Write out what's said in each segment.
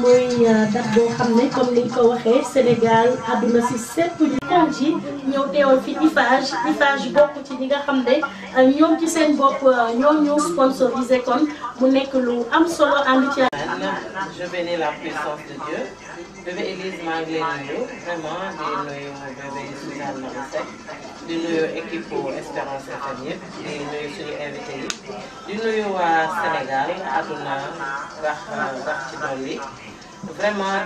mooy date boo xam ne comme ni nga ko waxee Sénégal àdduna si sépp ñu kon ji ñëw teewal fi IFAGE bokk ci ñi nga xam ne ñoom ci seen bopp ñoom ñoo sponsorisé kon mu nekk lu am solo ànd ci. Je bénis la puissance de Dieu. Bébé Elise maa ngi leen nuyu vraiment di nuyu bébé Suzanne Marie Seck di nuyu équipe Espérance FM yëpp di nuyu suñu invité yi di nuyu waa Sénégal àdduna rax ci dolli vraiment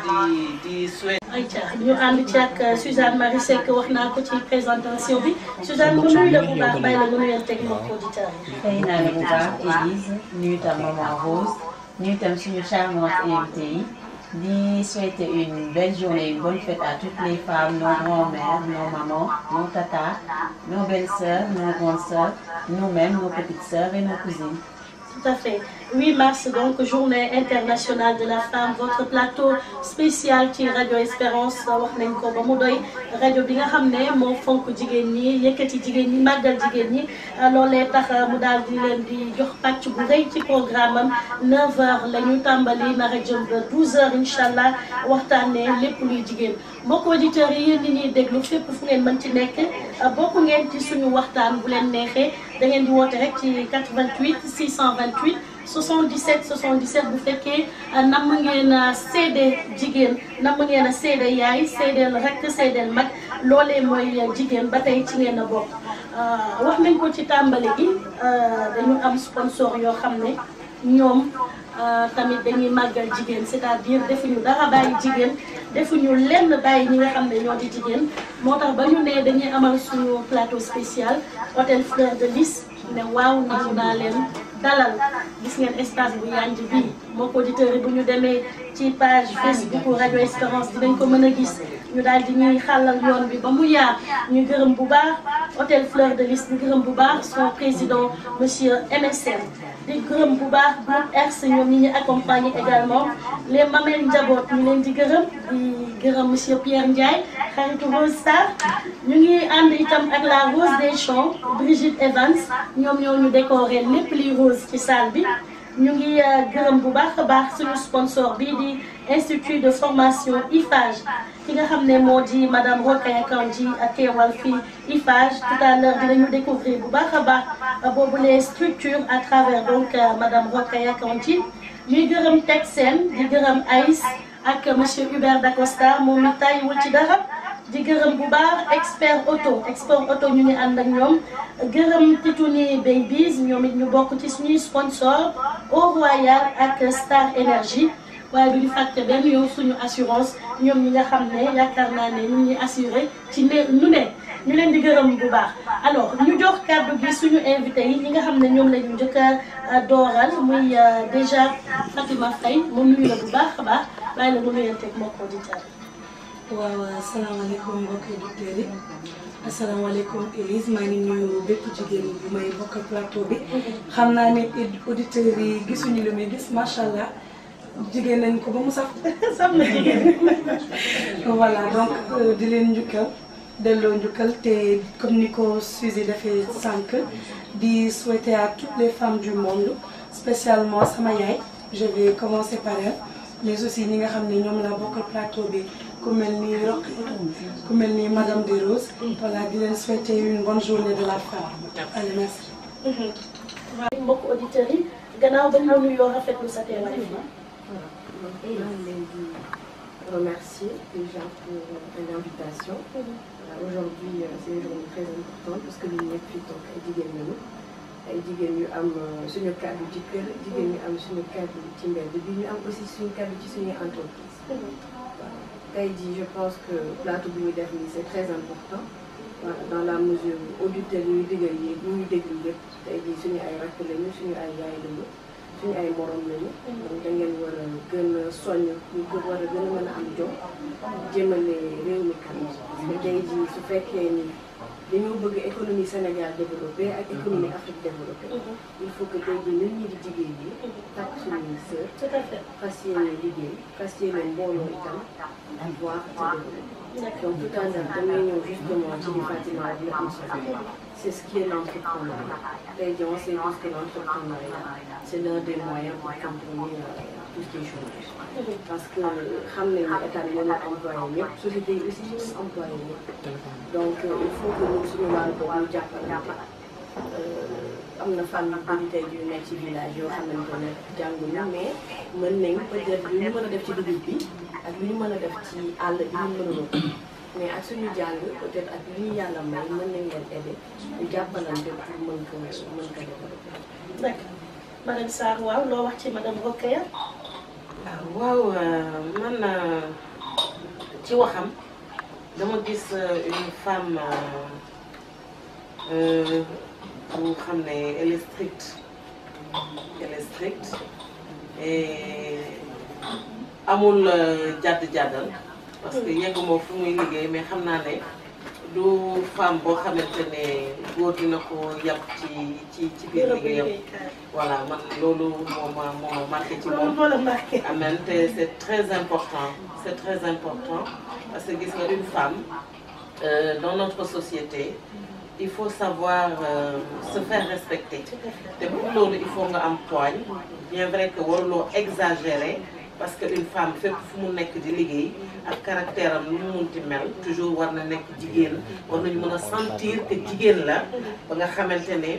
di souhaiter. ayca ñu ànd ci ak Suzanne Marie Seck wax naa ko ci présentation bi Suzanne mu nuyu la bu baax bàyyi la nga nuyonteeg mbokku auditeurs yi. xëy naa la bu baax Elise nuyu tam maman Rose nuyu tam suñu charmante invité yi. Di souhaiter une belle journée, une bonne fête à toutes les femmes, nos grands-mères, nos mamans, nos tatas, nos belles-sœurs, nos grandes-sœurs, nous-mêmes, nos petites sœurs et nos cousines. Tout à fait. 8 mars, donc, journée internationale de la femme. Votre plateau spécial ci Radio Espérance wax nañ ko ba mu doy rajo bi nga xam ne moo fonk jigéen ñi yëkkati jigéen ñi màggal jigéen ñi loolee tax mu daal di leen di jox pàcc bu rëy ci programme am 9h la ñu tàmbali nar a jëm ba 12h incha allah waxtaanee lépp luy jigéen mbokk auditeurs yi yéen ñi ñuy déglu fépp fu ngeen mën ci nekk bokk ngeen ci suñu waxtaan bu leen neexee da ngeen di woote rek ci 88 628. 77 77 bu fekkee namm ngeen a seede jigéen namm ngeen a seede yaay seedeel rek seedeel mag loolee mooy jigéen ba tey ci ngeen a bokk wax nañ ko ci tàmbali gi dañu am sponsor yoo xam ne ñoom tamit dañuy màggal jigéen c'est-à-dire defuñu dara bàyyi jigéen defuñu lenn bàyyi ñi nga xam ne ñoo di jigéen moo tax ba ñu ne dañuy amal suñu plateau spécial hôtel Fleur de Lys ne waaw nangu naa leen dalal gis ngeen espace bu yanj bi mbokk auditeurs yi bu ñu demee ci page Facebook Radio Espérance dinañ ko mën a gis ñu daal di ñuy xàllal yoon bi ba mu yaar ñu gërëm bu baax hôtel Fleur de Lys ñu gërëm bu baax son président monsieur MSN di gërëm bu baax groupe RS ñoom ñi ñu accompagner également les mamelles njaboot ñu leen di gërëm monsieur Pierre Ndiaye xaritu Rose Sarr ñu ngi ànd itam ak la Rose des Champs Brigitte Evans ñoom ñoo ñu décoré lépp li rose ci salle bi ñu ngi gërëm bu baax a baax suñu sponsor bii di institut de formation IFAGE ki nga xam ne moo di madame Rokhaya Kandji ak teewal fii IFAGE tout à l'heure dinañu découvrir bu baax a baax boobu les structures à travers donc madame Rokhaya Kandji ñuy gërëm Texen di gërëm AIS ak monsieur Hubert Dacosta moom mi tàyyiwul ci dara di gërëm bu baax expert auto ñu ngi ànd ak ñoom gërëm Titouni Babies ñoom it ñu bokk ci suñuy sponsor Eau Royal ak Star Énergie waaye du ñu fàtte benn yoon suñu assurance ñoom ñi nga xam ne yaakaar naa ne ñu ngi assuré ci ñu leen di gërëm bu baax. alors ñu jox kàddu gi suñu invité yi ñi nga xam ne ñoom la ñu njëkk a dooral muy déjà Fatima Faye mu nuyu la bu baax a baax waaye la mu nuyanteeg mbokku auditeurs yi. waaw asalaamaaleykum mbokki auditeurs yi asalaamaaleykum Elise maa ngi nuyu bépp jigéen bu may bokkal plateau bi xam naa ne auditeurs yi gisuñu lu muy gis macha allah jigéen nañ ko ba mu saf na jigéen voilà donc di leen njukkal delloo njukkal te comme ni ko Suzy defee sànq di souhaiter à toutes les femmes du monde spécialement sama yaay je vais commencer par elle mais aussi ñi nga xam ne ñoom laa bokkal plateau bi ku mel ni Roq ku mel ni madame de Rose voilà di leen souhaiter une bonne journée de la femme. allez merci. waaw mbokk auditeurs yi gannaaw ba ñu la nuyoo rafetlu sa teewaay fi. maa ngi leen di remercier déjà pour l'invitation. Aujourd'hui c'est une journée très importante parce que ñun ñëpp fii toog ay jigéen lañu ay jigéen yu am suñu kàddu ci kër jigéen ñu am suñu kàddu ci mbedd bi ñu am aussi suñu kàddu ci suñuy entreprise. tey jii je pense que plateau bi ñu def nii c'est très important voilà dans la mesure où auditeurs yi ñuy déggal yi ñu déglu yëpp tey jii suñu ay rakk lañu suñu ay yaay lañu suñu ay morom lañu. donc da ngeen war a gën a soññ ñu war a gën a mën a am jom jëmale réew mi kanam parce que tey jii su fekkee ni dañoo bëgg économie Sénégal développée ak économie Afrique développée. il faut que tey jii ñun ñi di jigéen ñi takk suñuy sœur. tout à fait fas yéene liggéey fas yéene mbooloo itam pouvoir se développer. donc tout à l'heure damay ñëw justement ci li Fatima wax la am solo c'est ce qui est l'entrepreneuriat. Tey jii on sait tous que l'entrepreneuriat c'est l'un des moyens pour contourner tout ce qui est chômage. Parce que xam nañ ne état bi dañoo employé ñëpp société yi aussi ñu employé ñëpp. Donc il faut que ñun suñu wàllu bopp ñu jàppalante. Am na femme yu bëri tey yu nekk ci village yoo xamante ne jànguñu mais mën nañ peut-être lu ñu mën a def ci dugub bi ak lu ñu mën a def ci àll bi ñu mën a mais ak suñu jàng peut-être ak li ñu yàlla may mën nañ leen aider ñu jàppalante pour mën ko développer. D'accord madame Sarr waaw loo wax ci madame Rokhaya. waaw man ci waxam dama gis une femme bu xam ne elle est stricte et amul jàdd-jàddal parce que yegguma fu muy liggéey mais xam naa ne du femme boo xamante ne góor dina ko yàpp ci biir liggéeyam. Voilà man loolu moo ma marqué ci moom. Amen te c'est très important parce que gis nga une femme dans notre société il faut savoir se faire respecter te pour loolu il faut nga am poigne bien vrai que waruloo exagérer parce que une femme fépp fu mu nekk di liggéey ak caractère am lu mu munti mel toujours war na nekk jigéen war nañu mën a sentir que jigéen la ba nga xamante ne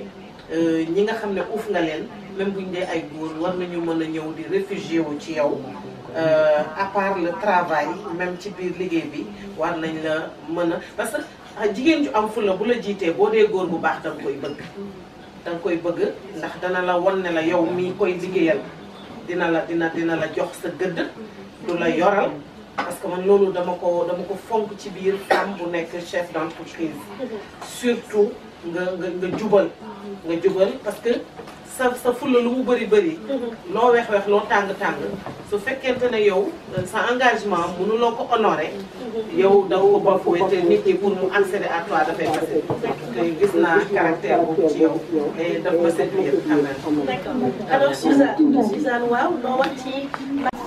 ñi nga xam ne uuf nga leen même buñ dee ay góor war nañu mën a ñëw di réfugié wu ci yow à part le travail même ci biir liggéey bi war nañ la mën a parce que jigéen ju am fulla bu la jiitee boo dee góor bu baax danga koy bëgg ndax dana la won ne la yow mii koy liggéeyal dina la jox sa gëdd du la yoral parce que man loolu dama ko fonk ci biir femme bu nekk chef d'entreprise surtout nga jubal parce que sa fulla lu mu bëri loo weex loo tàng su fekkente ne yow sa engagement mënuloo ko honorer yow da ko bafoué te nit ñi pour mu accéder à toi dafay facile te gis naa caractère boobu ci yow et daf ma séduire quand même. D'accord alors Suzanne waaw loo wax ci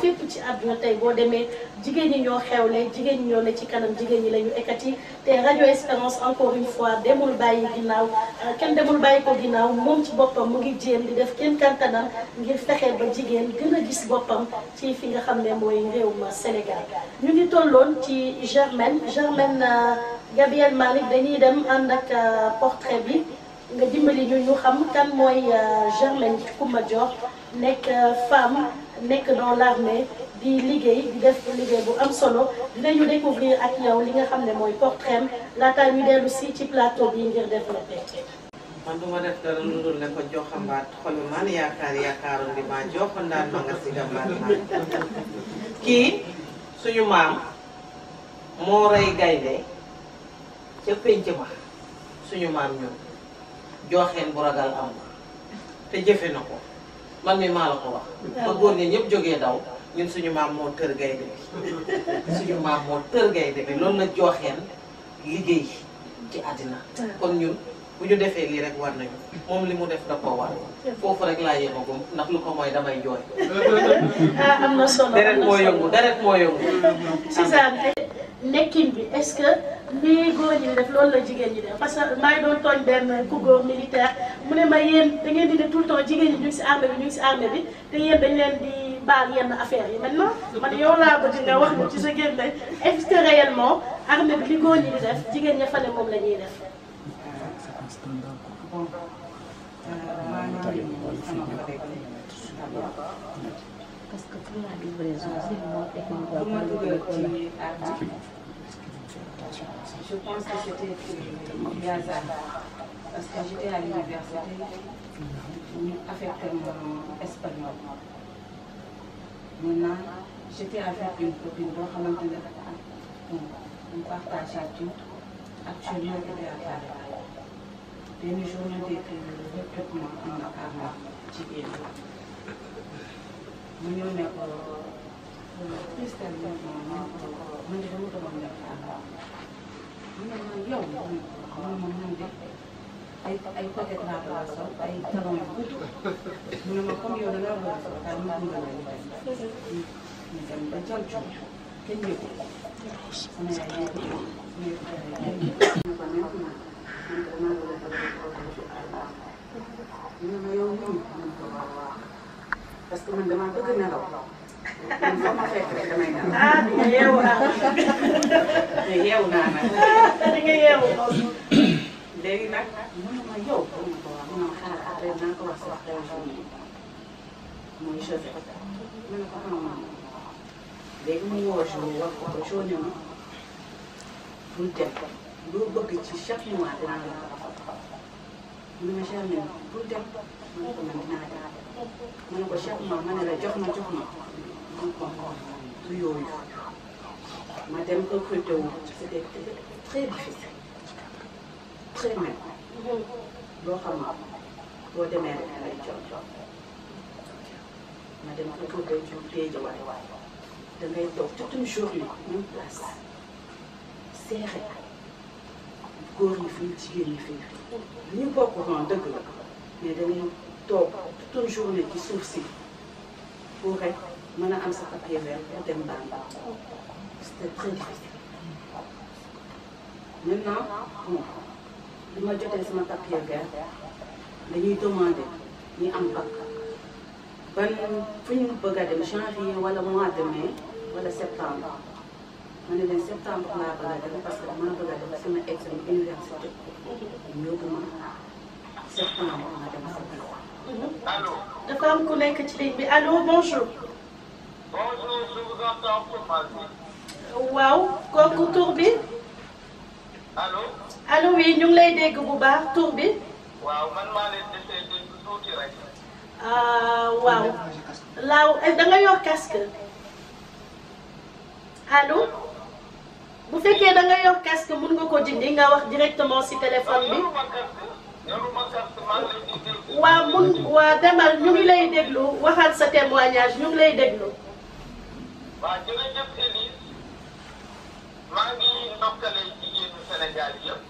fépp ci àdduna tey boo demee jigéen ñi ñoo xewle jigéen ñi ñoo ne ci kanam jigéen ñi la ñu ekkati te Radio Espérance encore une fois demul bàyyi ginnaaw kenn demul bàyyi ko ginnaaw moom ci boppam mu ngi jéem di def kenn kantanam ngir fexe ba jigéen gën a gis boppam ci fi nga xam ne mooy réewum Sénégal. ñu ngi tolloon ci Germaine Gabriel Malick dañuy dem ànd ak portrait bi nga dimbali ñu xam kan mooy Germaine Coumba Dior nekk femme nekk dans l'armée di liggéey di def liggéey bu am solo dinañu découvrir ak yow li nga xam ne mooy portrait laataa ñu dellu si ci plateau bi ngir développé. man duma def dara lu dul ne ko joxambaat xol man yaakaaroon di ma joxandaan ma nga si gambaat kii suñu maam moo rey gaynde ca pénc ma suñu maam ñun joxeen bu ragal am te jëfe na ko man mi maa la ko wax ba góor ñi ñëpp jógee daw ñun suñu maam moo tër gaynde bi loolu la joxeen liggéey ci àddina kon ñun bu ñu defee lii rek war nañu moom li mu def da ko war foofu rek laa yemagum ndax lu ko mooy damay jooy. am na solo deret moo yëngu. Suzanne nekkin bi est-ce que lii góor ñi def loolu la jigéen ñi def parce que maa ngi doon tooñ benn ku góor militaire mu ne ma yéen da ngeen di ne tout le temps jigéen ñi ñu ngi si armée bi te yéen dañ leen di baal yenn affaires yi maintenant man yow laa bëgg nga wax ñu ci sa génne est-ce que réellement armée bi li góor ñi di def jigéen ña fa ne moom la ñuy def. Bon, parce que pour la livraison, c'est moi et qu'on doit comment pas le coller. je pense que c'était du hasard. Parce que j'étais à l'université, ñu affecté mon espagnol. Maintenant, j'étais avec une copine boo xamante ne on partageait tout. Actuellement, j'étais à Paris. benn jour ñu dégg recrutement am na armée jigéen mu ñëw ne ko Christelle man de dama doon nekk armée mu ne ma yow man de ay côté laa la sol ay talon yu gudd mu ne ma comme yow da ngaa war a sol daal ñu gunge la ñu dem ba jël jom kenn yëgu sama yaay yëgu ñu ko man ko maa ngi la protéger à la ñu ma yow nii man ko waaw parce que man damaa bëgg nelaw man foo ma fekk rek damay nelaw. ah di nga yeewu ah. mais yeewu naa nag. di nga yeewu. léegi nag mënuma yow mënuma ko wax mënuma xaar après naa ko wax sa waxtaan bi mooy Joseph ma ne ko xam léegi mu woo Jo wax ko Jo ne ma bul dem loo bëgg ci chaque mois dinaa la ko mu ne ma Germaine bul dem ma ne ko man dinaa dem ma ne ko chaque mois ma ne la jox ma man ko du yooyu ma dem recruté wu c'était très difficile très bien loo xam boo demee rek lay jox ma dem recruté ju Guédiawaye da ngay toog toute une journée même place serré góor ñi fii jigéen ñi fii ñu bokk noonu dëgg la mais da ngay toog toute une journée ci suuf si pour rek mën a am sa papier vert pour dem Bamba c'était très difficile maintenant bon bi ma jotee sama papier vert dañuy demander ñu am bac ban fu ñu bëgg a dem janvier wala mois de mai wala septembre ma ne leen septembre laa bëgg a dem parce que maa bëgg a dem sama examen université ñu yóbbu ma septembre ma dem sa biir. dafa am ku nekk ci ligne bi allo bonjour. Bonjour, je vous entends pour mal. waaw kooku tur bi. Allô? allo oui ñu ngi lay dégg bu baax tur bi. waaw man maa leen desee dégg tuuti rek. waaw laaw da nga yor casque. allo. bu fekkee da nga yor casque mun nga ko dindi nga wax directement ci téléphone bi. yoruma casque maa ngi leen di dégg. waa demal ñu ngi lay déglu waxal sa témoignage ñu ngi lay déglu. waaw jërëjëf Élise maa ngi ndokkale jigéenu Sénégal yëpp.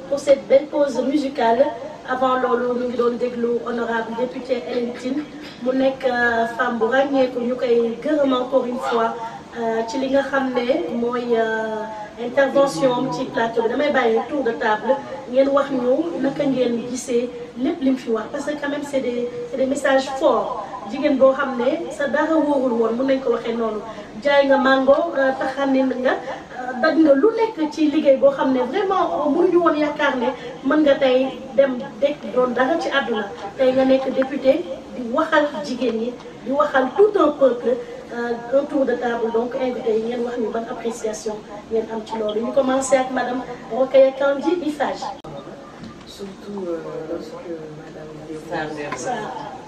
Pour cette belle pause musicale avant loolu ñu ngi doon déglu honorable député Hélène Tine mu nekk femme bu ràññeeku ñu koy gërëm encore une fois ci li nga xam ne mooy intervention am ci plateau bi damay bàyyi tour de table ngeen wax ñu naka ngeen gisee lépp li mu fi wax parce que quand même c'est des messages forts jigéen boo xam ne sa dara wóorul woon mun nañ ko waxee noonu jaay nga mango taxanin nga daj nga lu nekk ci liggéey boo xam ne vraiment mënuñu woon yaakaar ne mën nga tey dem dekk doon dara ci àdduna tey nga nekk député di waxal jigéen ñi di waxal tout un peuple un tour de table donc invité yi ngeen wax ñu ban appréciation ngeen am ci loolu ñu commencé ak madame Rokhaya Kandji Eiffage. Surtout lorsque madame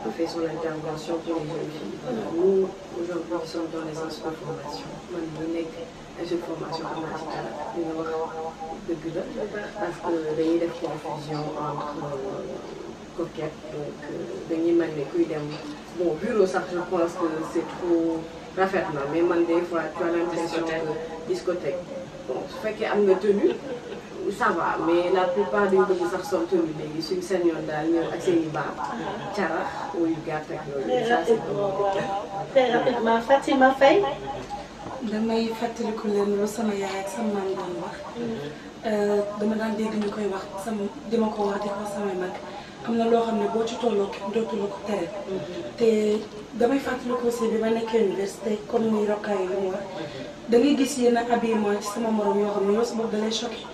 a fait son intervention pour les jeunes filles. Nous, aujourd'hui, nous sommes dans les instituts de formation. Man bu nekk institut de formation am na ci dara li nga wax dëgg la parce que dañuy def confusion entre coquette donc dañuy mel ne kuy dem bon bureau sax je pense que c'est trop rafet na mais man des fois tu as l'impression que discothèque bon su fekkee am nga tenue ça va mais la plupart dañu bëgg sax sol tenue léegi suñu seen yoon daal ñëw ak seen i baax carax yu gàtt ak yooyu ça c'est très rapidement Fatima Faye. damay fàttaliku leen lu sama yaay ak sama maam doon wax dama daan dégg ñu koy wax sama dima ko wax di ko samay mag am na loo xam ne boo ci tolloo dootu la ko tere te damay fàttaliku aussi bi ma nekkee université comme ni Rokhaya yi mu wax da ngay gis yenn habillement ci sama morom yoo xam ne yow sa bopp da lay choqué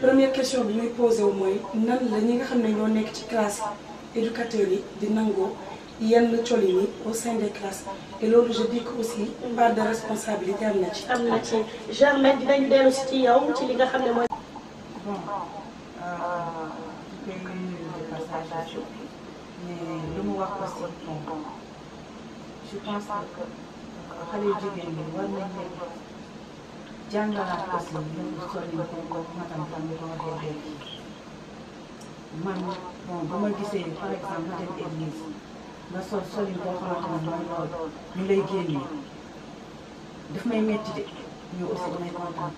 première question bi muy posé wu mooy nan la ñi nga xam ne ñoo nekk ci classe éducateurs yi di nangoo yenn colin yi au sein des classes et loolu je dis que aussi part de responsabilité am na ci. am na ci Germaine dinañu dellu si ci yow ci li nga xam ne mooy. bon je peux nuyu de passage mais lu mu wax aussi bon je pense que xale yu jigéen ñi war nañ leen jàngalaat aussi ñu solin ko madame Fan ko waxee léegi man bon ba ma gisee par exemple ma dem église nga solin boo xamante ne mooy loolu ñu lay génnee daf may metti de ñoo aussi damay kontaan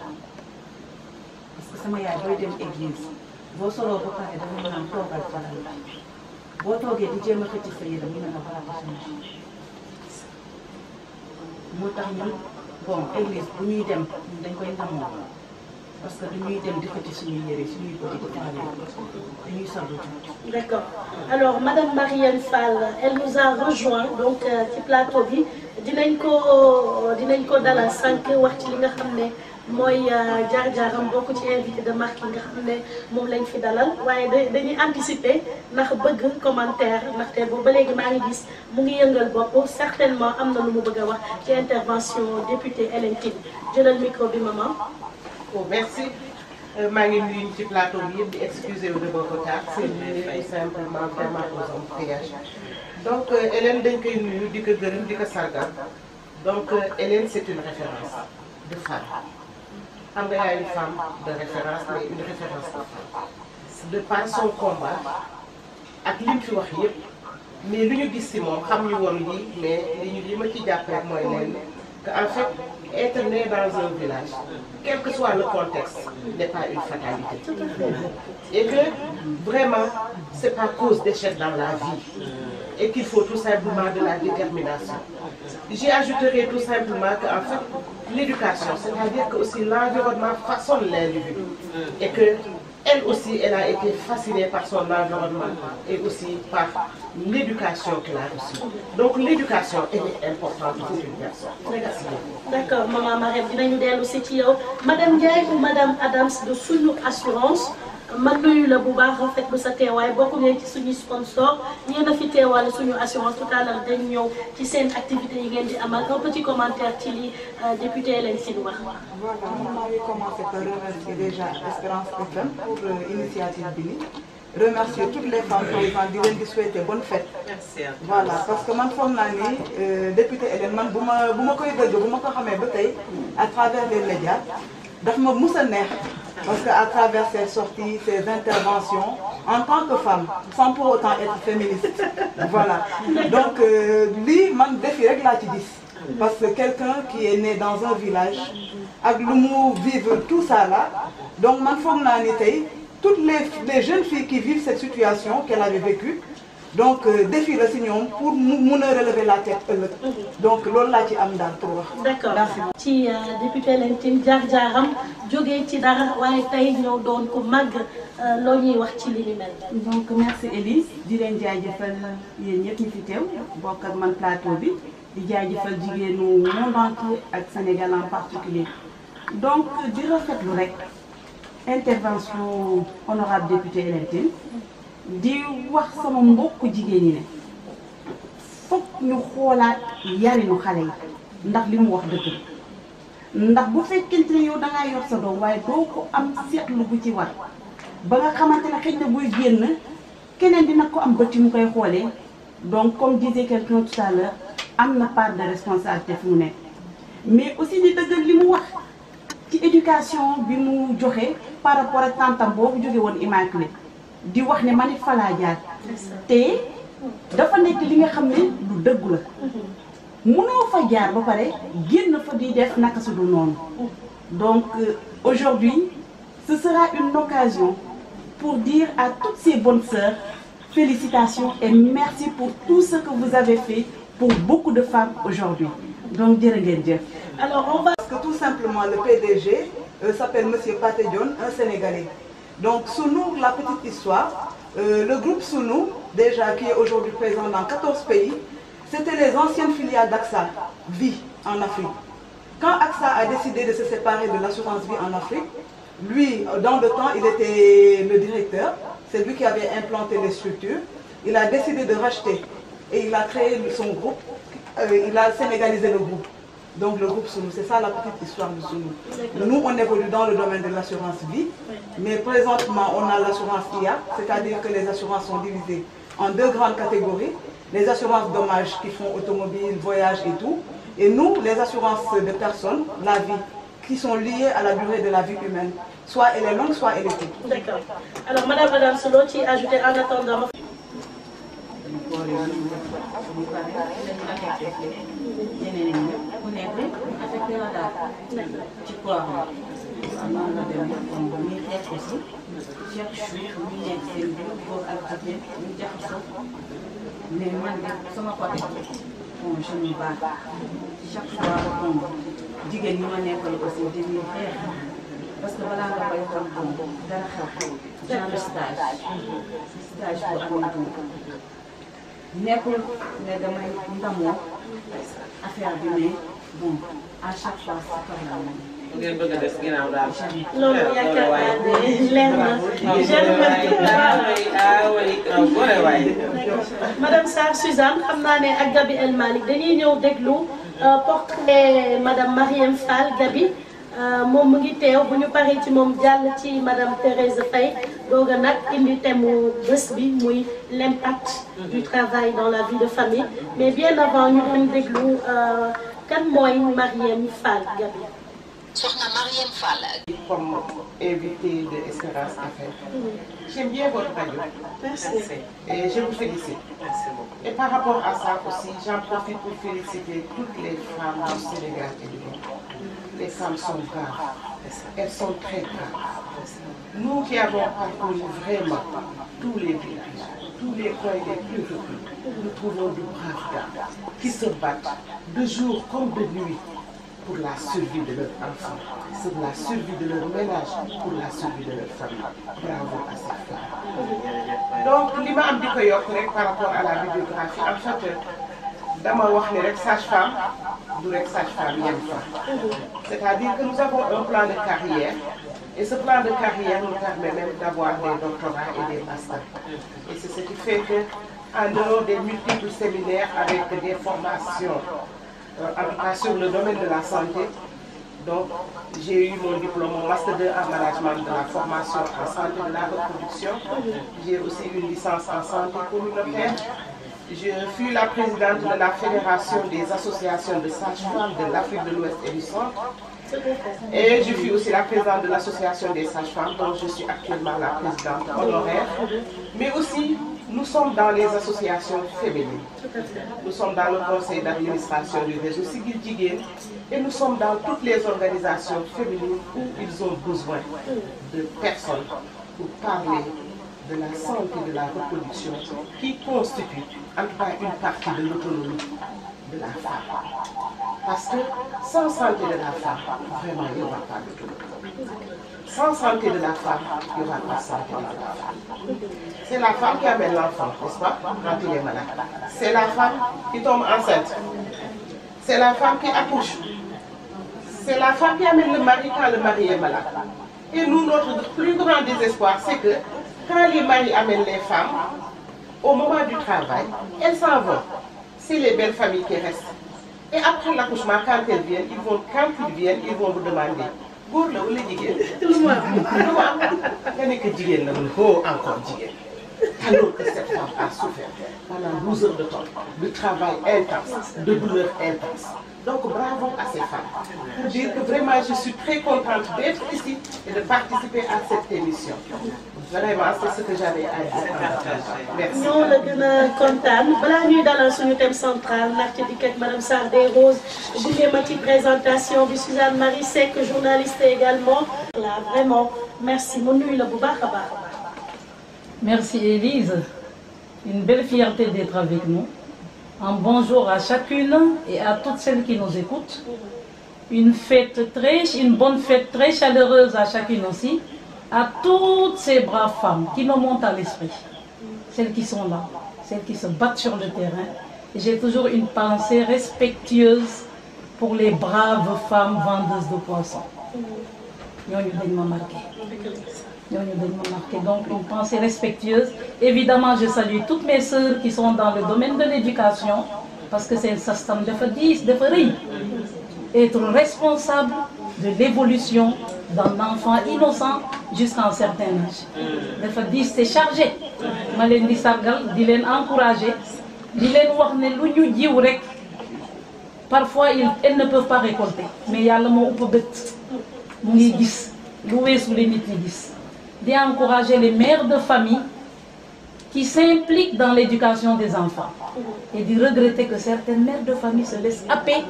parce que sama yaay booy dem église boo soloo ba pare dafa naan toogal faral boo toogee di jéem a xëcc sa yére mu ne la balaa ko changé moo tax ñun bon église bu ñuy dem dañ koy ndamoo parce que dañuy dem di xëcc suñuy yére suñuy bëgg di travailler dañuy sollu ci. D'accord. Alors Madame Marième Fall, elle nous a rejoint donc ci plateau bi dinañ ko dalal sànq wax ci li nga xam ne mooy jaar-jaaram bokk ci invité de marque yi nga xam ne moom lañ fi dalal waaye dañuy anticiper ndax bëgg commentaire ndaxte boobu ba léegi maa ngi gis mu ngi yëngal bopp certainement am na lu mu bëgg a wax ci intervention député Hélène Tine jëlal micro bi maman. Oh, merci. maa ngi nuyu ci plateau bi yëpp di excuser wu de votre retard c'est dû simplement vraiment aux embouteillages. Donc Hélène dañ koy nuyu di ko gërëm di ko sargal donc Hélène c'est une référence de femme. xam nga yaay une femme de référence mais une référence de femme. De par son combat ak li mu fi wax yëpp mais lu ñu gis ci moom xam ñu woon lii mais li ma ci jàpp rek mooy leen que en fait être né dans un village quel que soit le contexte n'est pas une fatalité. Et que vraiment c'est pas cause d'échec dans la vie et qu'il faut tout simplement de la détermination. J'y ajouterai tout simplement que en fait l'éducation, c'est-à-dire que aussi l'environnement façonne l'individu et que elle aussi, elle a été fascinée par son environnement et aussi par l'éducation qu'elle a reçue. Donc l'éducation est importante pour une personne. D'accord, maman Marème dinañu dellu si ci yow madame Ndiaye ou madame Adams de Suñu Assurance man nuyu la bu baax rafetlu sa teewaay bokk ngeen ci suñu sponsor yéen a fi teewaale Suñu Assurance tout à l'heure dañ ñëw ci seen activité yi ngeen di amal un petit commentaire ci li député Hélène Tine wax. Voilà, on avait commencé par remercier déjà Espérance FM pour l'initiative bi remercier toutes les femmes paysannes di leen di souhaiter bonne fête. Merci. Voilà parce que man foog naa ni député Hélène man bu ma koy dëgg bu ma ko xamee ba tey à travers les médias daf ma mus a neex parce que à travers ses sorties ses interventions en tant que femme sans pour autant être féministe voilà donc lii man défi rek laa ci gis parce que quelqu'un qui est né dans un village ak lu mu vivre tout ça là donc man foog naa ni tey toutes les jeunes filles qui vivent cette situation qu'elle avait vécue donc défi la si ñoom pour mu mun a relever la tête ëllëg donc loolu laa ci am daal pour wax. D'accord ci député Hélène Tine jaar-jaaram jógee ci dara waaye tey ñëw doon ko màgg loo ñuy wax ci li ni mel. donc merci Élise di leen jaajëfal yéen ñëpp ñu fi teew bokk ak man plateau bi di jaajëfal jigéenu monde entier ak Sénégal en particulier donc di rafetlu rek intervention honorable député Hélène Tine di wax sama mbokku jigéen ñi ne fokk ñu xoolaat yarinu xale yi ndax li mu wax dëgg ndax bu fekkente ne yow da ngaa yor sa doom waaye doo ko am seetlu bu ci war ba nga xamante ne xëy na buy génn keneen dina ko am bët mu koy xoolee donc comme disait quelqu'un tout à l'heure am na part de responsabilité fi mu nekk mais aussi di dëggal li mu wax ci éducation bi mu joxe par rapport ak tantam boobu jóge woon Immaculée di wax ne man it fa laa jaar te dafa nekk li nga xam ne lu dëggu la mënoo fa jaar ba pare génn fa di def naka su dul noonu donc aujourd'hui ce sera une occasion pour dire à toutes ces bonnes sœurs félicitations et merci pour tout ce que vous avez fait pour beaucoup de femmes aujourd'hui donc jërë ngeen jëf. Alors on va. Parce que tout simplement le PDG s'appelle Monsieur Pathé Dione, un Sénégalais. Donc Sunou, la petite histoire, le groupe Sunou, déjà qui est aujourd'hui présent dans 14 pays, c'était les anciennes filiales d'AXA Vie en Afrique. Quand AXA a décidé de se séparer de l'assurance vie en Afrique, lui, dans le temps, il était le directeur, c'est lui qui avait implanté les structures. Il a décidé de racheter et il a créé son groupe, il a sénégalisé le groupe. Donc le groupe Sunou, c'est ça la petite histoire de Sunou. Nous, on évolue dans le domaine de l'assurance vie, mais présentement, on a l'assurance IA, c'est-à-dire que les assurances sont divisées en deux grandes catégories. Les assurances dommages qui font automobile, voyage et tout. Et nous, les assurances de personnes, la vie, qui sont liées à la durée de la vie humaine. Soit elle est longue, soit elle est courte. D'accord. Alors, Madame Adam Solo, tu as ajouté en attendant. noonu la demee comme muy xeex aussi chaque jour ñu nekk seen biir góor ak jigéen ñu jaxasoo mais man de sama côté bon je me bats chaque fois bon jigéen ñi ma nekkal aussi dañuy xeex parce que balaa nga koy xam bon dara xew genre stage bu amee bon nekkul ne damay ndamoo affaire bi mais bon à chaque fois c'est pas la même. ngeen bëgg a des ginnaaw daal. loolu yaakaar naa ne leer na. Madame Sarr Suzanne xam naa ne ak Gaby El Malick dañuy ñëw déglu portrait Madame Marième Fall Gaby moom mu ngi teew bu ñu paree ci moom jàll ci Madame Thérèse Faye doog a nag indi thème mu bés bi muy l'impact du travail dans la vie de famille mais bien avant ñu dem déglu kan mooy Marième Fall Gaby. Soxna Marième Fall. Comme invité de Espérance FM. J'aime bien votre radio. Merci. Et je vous félicite. Merci beaucoup. Et par rapport à ça aussi, j'en profite pour féliciter toutes les femmes du Sénégal et du monde. Les femmes sont braves. Elles sont très braves. Nous qui avons parcouru vraiment tous les villages, tous les coins les plus reculés, nous trouvons de braves dames qui se battent de jour comme de nuit pour la survie de leurs enfants, pour la survie de leur ménage, pour la survie de leur famille. Bravo à ces femmes. Donc, li ma am di ko yokk rek par rapport à la bibliographie, en fait, dama wax ne rek sage-femme du rek sage-femme yem fa. C'est-à-dire que nous avons un plan de carrière, et ce plan de carrière nous permet même d'avoir des doctorats et des masters. Et c'est ce qui fait que, en dehors des multiples séminaires avec des formations, en tout cas sur le domaine de la santé, donc j'ai eu mon diplôme, mon master 2 en management de la formation en santé de la reproduction. J'ai aussi une licence en santé communautaire. Je fus la présidente de la Fédération des associations de sages-femmes de l'Afrique de l'Ouest et du Centre. Et je fus aussi la présidente de l'association des sages-femmes, dont je suis actuellement la présidente honoraire. Mais aussi, nous sommes dans les associations féminines. Nous sommes dans le conseil d'administration du réseau Sigil Jigéen et nous sommes dans toutes les organisations féminines où ils ont besoin de personnes pour parler de la santé de la reproduction qui constitue en tout cas une partie de l'autonomie de la femme. Parce que sans santé de la femme, vraiment il n'y aura pas d'autonomie. Sans santé de la femme, il n'y aura pas de santé de la femme. C'est la femme qui amène l'enfant, n'est-ce pas, quand il est malade. C'est la femme qui tombe enceinte. C'est la femme qui accouche. C'est la femme qui amène le mari quand le mari est malade. Et nous, notre plus grand désespoir, c'est que quand les maris amènent les femmes, au moment du travail, elles s'en vont. C'est les belles familles qui restent. Et après l'accouchement, quand ils viennent, ils vont vous demander. Góor la wala jigéen. lu mu am nga nekk jigéen la mu encore jigéen. Alors que cette femme a souffert pendant 12 heures de temps, de travail intense, de douleur intense. Donc bravo à ces femmes. Pour dire que vraiment je suis très contente d'être ici et de participer à cette émission. Vraiment, c'est ce que j'avais à dire. Merci. ñoo la gën a kontaan balaa ñuy dalal suñu thème central ndaxte di ak Madame Sarr des Roses gunge ma ci présentation bi Suzanne Marie Seck journaliste également. Là vraiment merci mu nuyu la bu baax a baax. Merci Élise. Une belle fierté d'être avec nous. Un bonjour à chacune et à toutes celles qui nous écoutent. Une bonne fête très chaleureuse à chacune aussi. À toutes ces braves femmes qui me montent à l'esprit. Celles qui sont là, celles qui se battent sur le terrain. Et j'ai toujours une pensée respectueuse pour les braves femmes vendeuses de poissons. ñooñu dañ ma marqué. Donc une pensée respectueuse. Évidemment, je salue toutes mes sœurs qui sont dans le domaine de l'éducation parce que c'est un système de rëy. Être responsable de l'évolution d'un enfant innocent jusqu'à un certain âge. dafa diis c'est chargé. ma leen di sargal di leen encourager di leen wax ne lu ñu jiw rek parfois elles ne peuvent pas récolter mais yàlla moo ëpp bët mu ngi gis lu weesu li nit ñi gis. Di encourager les mères de famille qui s'impliquent dans l'éducation des enfants et de regretter que certaines mères de famille se laissent happer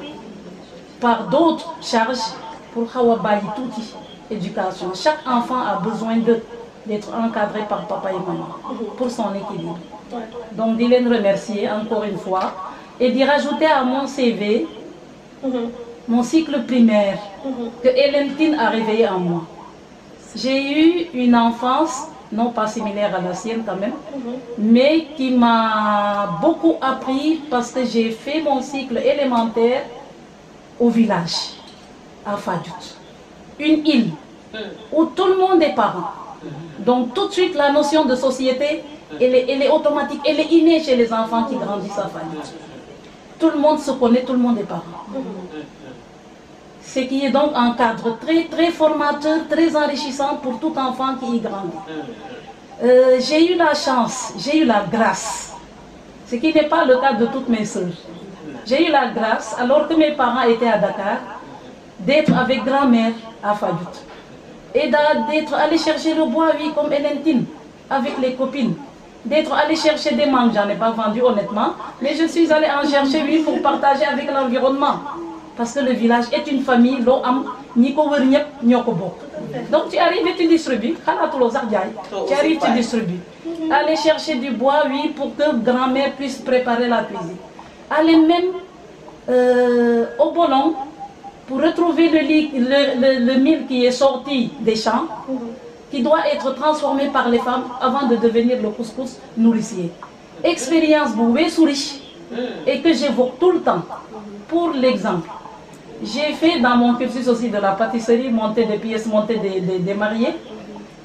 par d'autres charges pour xaw a bàyyi tuuti éducation. Chaque enfant a besoin d'être encadré par papa et maman pour son équilibre. Donc, de les remercier encore une fois et d'y rajouter à mon CV mon cycle primaire que Hélène a réveillé en moi. J'ai eu une enfance, non pas similaire à la sienne quand même, mais qui m'a beaucoup appris parce que j'ai fait mon cycle élémentaire au village, à Fadjout. Une île où tout le monde est parent. Donc tout de suite, la notion de société, elle est automatique, elle est innée chez les enfants qui grandissent à Fadjout. Tout le monde se connaît, tout le monde est parent. Ce qui est donc un cadre très, très formateur, très enrichissant pour tout enfant qui y grandit. J'ai eu la chance, j'ai eu la grâce, ce qui n'est pas le cas de toutes mes sœurs. J'ai eu la grâce, alors que mes parents étaient à Dakar, d'être avec grand-mère à Fadjout. Et d'être allé chercher le bois, oui, comme Hélène, avec les copines. D'être allé chercher des mangues, j'en ai pas vendu honnêtement, mais je suis allée en chercher, oui, pour partager avec l'environnement. Parce que le village est une famille, donc tu arrives et tu distribues. Tu arrives, tu distribues. Aller chercher du bois, oui, pour que grand-mère puisse préparer la cuisine. Aller même au Bolon pour retrouver le mil qui est sorti des champs, qui doit être transformé par les femmes avant de devenir le couscous nourricier. Expérience bouée souris et que j'évoque tout le temps. Pour l'exemple, j'ai fait dans mon cursus aussi de la pâtisserie, monter des pièces, monter des mariés.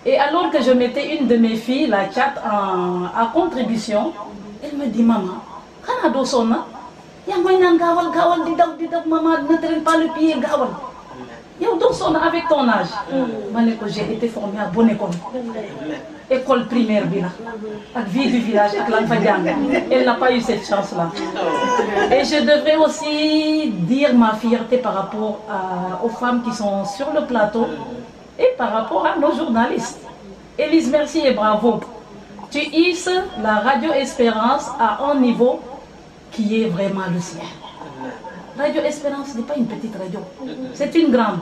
Et alors que je mettais une de mes filles, la Tchat, à contribution, elle me dit, maman, quand on a sonna, il y a moyen gawal, maman, ne traîne pas le pied, gawal. Il y a avec ton âge. J'ai été formée à bonne école. École primaire, avec vie du village, avec l'enfant. Elle n'a pas eu cette chance-là. Et je devrais aussi dire ma fierté par rapport aux femmes qui sont sur le plateau et par rapport à nos journalistes. Élise, merci et bravo. Tu hisses la Radio Espérance à un niveau qui est vraiment le sien. Radio Espérance n'est pas une petite radio, c'est une grande.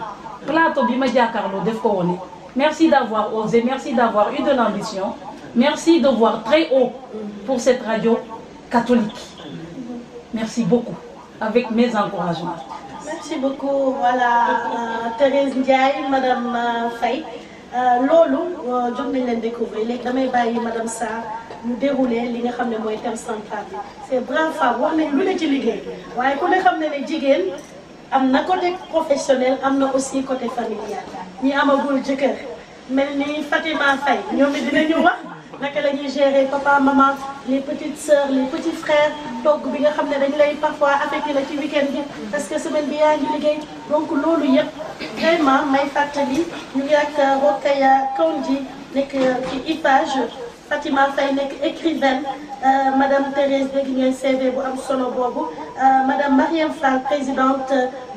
Plateau Bimadia Carlo Defkoone. Merci d'avoir osé, merci d'avoir eu de l'ambition. Merci de voir très haut pour cette radio catholique. Merci beaucoup, avec mes encouragements. Merci beaucoup, voilà, Thérèse Ndiaye, Madame Faye. Lolo, je vais découvrir. Les dames et Madame Sarr, nous dérouler li nga xam ne mooy thème central bi. C'est brave femme, wax nañ lu ne ci liggéey. waaye ku ne xam ne ne jigéen am na côté professionnel, am na aussi côté familial. ñi amagul jëkkër mel ni Fatima Faye ñoom it dinañu wax naka la ñuy gérer papa maman les petites sœurs les petits frères togg bi nga xam ne dañ lay parfois affecté la ci week-end bi parce que semaine bi yaa ngi liggéey donc loolu yëpp vraiment may fàttali ñu ngi ak Rokhaya Kandji nekk ci IPAGE Fatima Faye nekk écrivaine madame Thérèse dégg ngeen CV bu am solo boobu madame Marième Fall présidente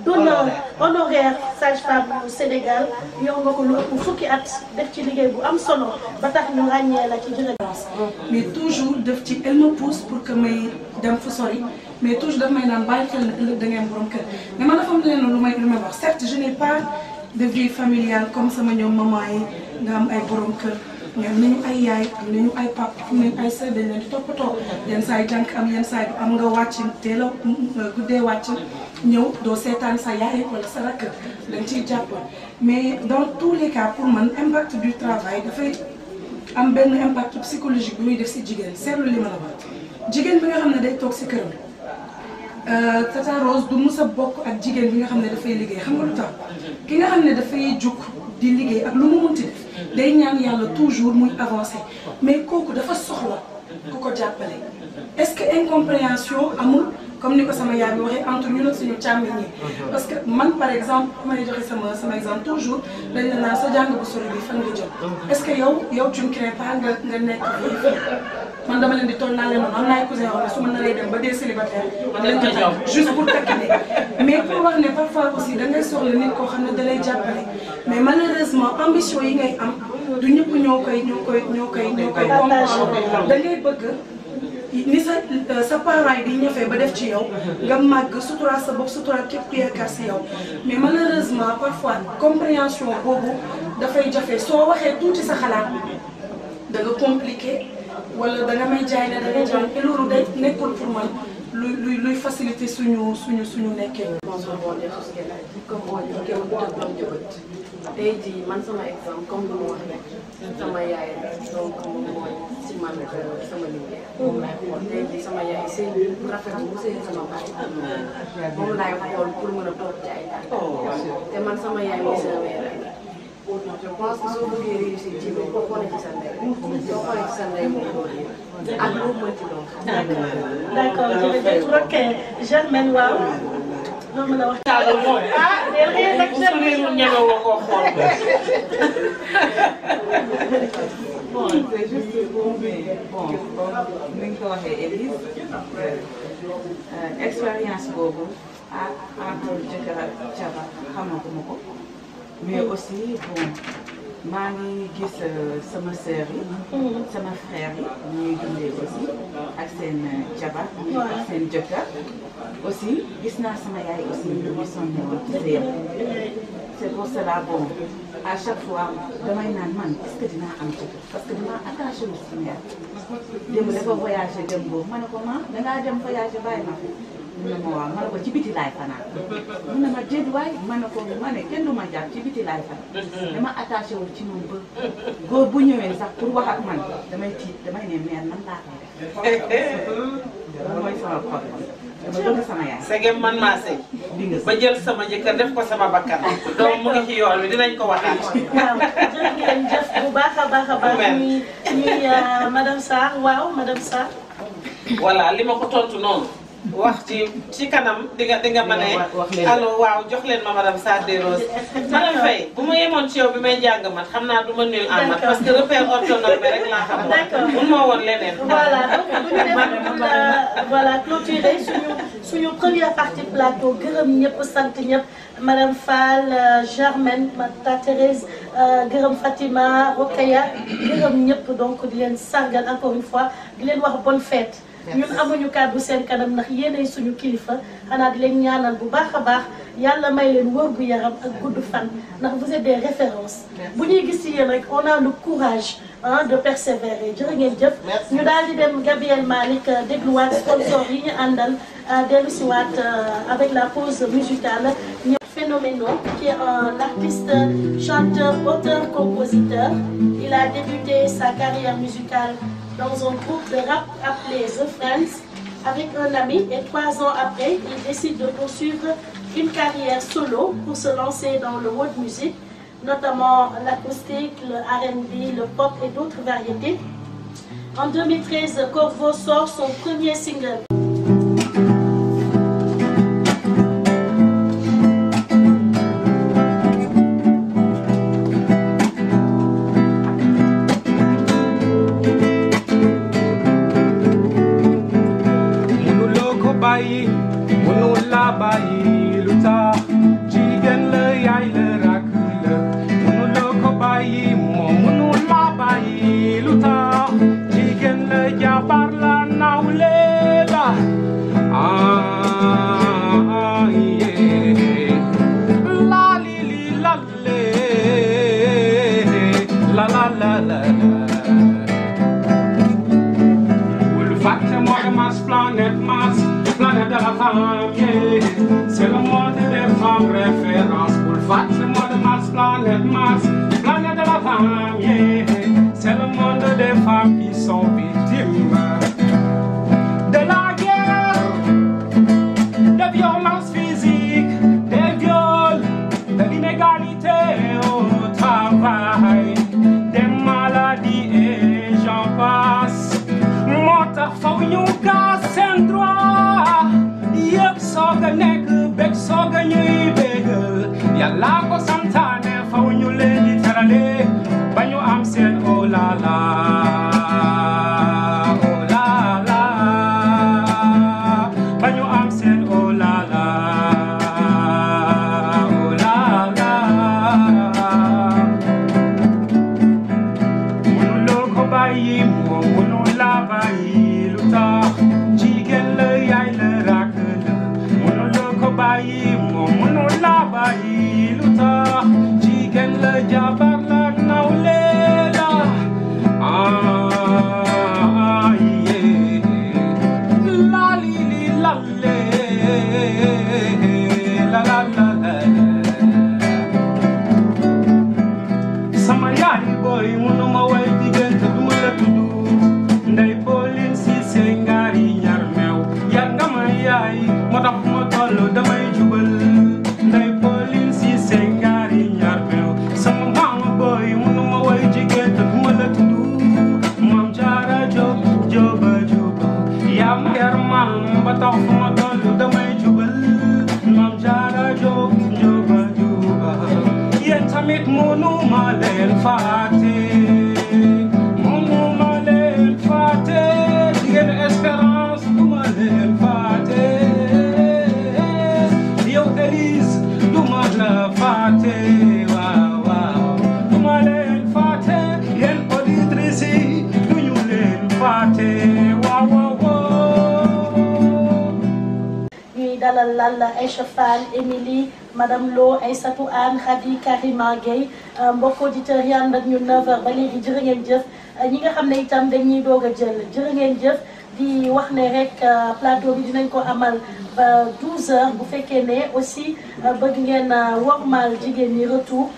d'honneur honoraire sage-femme du Sénégal yow nga ko lu ëpp fukki at def ci liggéey bu am solo ba tax ñu ràññee la ci jërëjëf. mais toujours def ci elle me pousse pour que may dem fu sori mais toujours daf may naan bàyyi xel na ëllëg da ngeen borom kër mais man dafa am leen lu may wax certes je n'ai pas de vie familiale comme sama ñoom maman yi nga am ay borom kër. mais am nañu ay yaay am nañu ay papa am nañu ay sœur dañ leen di toppatoo yenn saa yi jànk am yenn saa yi am nga wàcc teel a guddee wàcc ñëw doo seetaan sa yaay wala sa rakk dañ ciy jàpp mais dans tous les cas pour man impact du travail dafay am benn impact psychologique bi muy def si jigéen seetlu li ma la wax jigéen bi nga xam ne day toog si këram Tata Rose du mus a bokk ak jigéen bi nga xam ne dafay liggéey xam nga lu tax ki nga xam ne dafay jug di liggéey ak lu mu munti def day ñaan yàlla toujours muy avancer mais kooku dafa soxla ku ko jàppale est-ce que incompréhension amul comme ni ko sama yaay bi waxee entre ñun ak suñu càmmiñ ñi parce que man par exemple may joxe sama exemple toujours dañ la naan sa jàng bu sori bi fan nga jëm est-ce que yow tu ne crains pas nga nekk man dama leen di toll naa leen noonu am na ay cousin yoo xam ne su ma naree dem ba des célibataires man lañ ko jox juste pour takkine mais pour wax ne parfois aussi da ngay soxla nit koo xam ne da lay jàppale mais malheureusement ambition yi ngay am du ñëpp ñoo koy comprendre da ngay bëgg ni sa parents yi di ñëfee ba def ci yow nga màgg sutura sa bopp sutura képp ku yaakaar si yow mais malheureusement parfois compréhension boobu dafay jafe soo waxee tuuti sa xalaat da nga compliqué wala da nga may jaay ne da nga jaay te loolu day nekkul pour man luy faciliter suñu nekkee. tey jii man sama exemple comme lu ma wax rek sama yaay donc moom mooy si man sama liggéey. moom laay xool tey jii sama yaay sëy bu rafet bu sëy sama baay. moom laay xool pour mën a toog ci ay tànk. te man sama yaay mooy sama mère. je pense que soo bëggee réussir ci biir boo xoolee ci sa ndey. soo xoolee ci sa ndey moom loolu yëpp. ak lu mu ci doon. d'accord jërëjëf ok Germaine waaw. loolu mën a wax taalal moom déedéet nag Germaine ñeme woo koo xool. Bon, c'est juste pour bon, ni nga ko waxee Élise expérience boobu entre jëkkër ak jabar xamaguma ko mais aussi bon maa ngi gis sama sœur yi sama frère yi ñuy dundee aussi ak seen jabar ak seen jëkkër aussi gis naa sama yaay aussi ñu sonné woon ci sëyam c'est pour cela bon à chaque fois damay naan man est-ce que dinaa am jëkkër parce que dinaa attaché wu si mère démb dafa voyagé dem boobu ma ne ko ma dangaa dem voyagé bàyyi ma fi mun na ma waaw ma ne ko ci biti laay fanaan mun na ma déet waay ma ne ko ma ne kenn du ma jàpp ci biti laay fanaan dama attaché wu ci moom ba góor bu ñëwee sax pour wax ak man damay tiit damay ne mère nan laa koy def loolu mooy sama problème dama bëgg sama yaay. segem man maa sëy ba jël sama jëkkër def ko sama bakkan donc mu ngi ci yoon wi dinañ ko waxaat. waaw jërë ngeen jëf bu baax a baax a baax. ñuy madame Sarr waaw madame Sarr. voilà li ma ko tontu noonu. wax ci kanam di nga ma ne allo waaw jox leen ma madame Sarr des Roses. madame Faye bu ma yemoon ci yow bi may jàng mat xam naa du ma nul en mat parce que repère orthographe bi rek laa xam. d'accord mun ma woon leneen. voilà donc bu ñu demee voilà clôturer suñu première partie plateau gërëm ñëpp sant ñëpp madame Fall Germaine Mata Thérèse gërëm Fatima Rokaya gërëm ñëpp donc di leen sargal encore une fois di leen wax bonne fête. ñun amuñu kàddu seen kanam ndax yéenay suñu kilifa xanaa di leen ñaanal bu baax a baax yàlla may leen wër gu yaram ak gudd fan ndax vous êtes des références bu ñuy gis ci yéen rek on a le courage de persévérer jërë ngeen jëf ñu daal di dem Gabriel Malick dégluwaat sponsor yi ñu àndal dellu si waat avec la pause musicale Phénoménal qui est un artiste chanteur auteur compositeur il a débuté sa carrière musicale dans un groupe de rap appelé The Friends avec un ami et 3 ans après, il décide de poursuivre une carrière solo pour se lancer dans le world music, notamment l'acoustique, le R&B, le pop et d'autres variétés. En 2013, Corvo sort son premier single. C'est le monde des femmes référence. Boulevard, c'est le monde de Mars, planète Mars, planète de la femme, yeah. C'est le monde des femmes qui sont victimes de la guerre, des violences physiques, des viols, de l'inégalité au travail, des maladies et j'en passe. Mota faw ñu gas seen droit yëpp soog a nekk bég soog a ñuy bégal Yàlla ko santaane faw ñu leen di terale ba ñu am seen oh la la ba ñu am seen oh la la mënuloo ko bàyyi moo mënul la bàyyi lu tax jabar la nawle la la li li la le la la la la sama yaay boy munuma way jigéen te duma la tudd ndey Pauline Cissé ngaari ñaar meew yar nga ma yaay moo tax ma toll damay jubal ndey Pauline Cissé ngaari ñaar meew sama maama boy munuma way jigéen te duma la tudd Maam Jaara Jóob jóoba jóoba yaa ma yar maam ba tax ma toll damay jubal Maam Jaara Jóob jóoba jóoba yéen tamit munuma leen faate munuma leen faate jigéen Espérance duma leen faate yow Élise duma la faate waaw waaw duma leen faate yéen auditrices yi duñu leen faate waaw waaw ñuy dalal Lalla Aïcha Fall Émilie Madame Lo Aïssatou Anne Khady Karima Gueye mbokk auditeurs yi ànd ak ñu 9h ba léegi jërë ngeen jëf ñi nga xam ne itam dañuy doog a jël jërë ngeen jëf di wax ne rek plateau bi dinañ ko amal ba 12h bu fekkee ne aussi bëgg ngeen wormaal jigéen ñi retour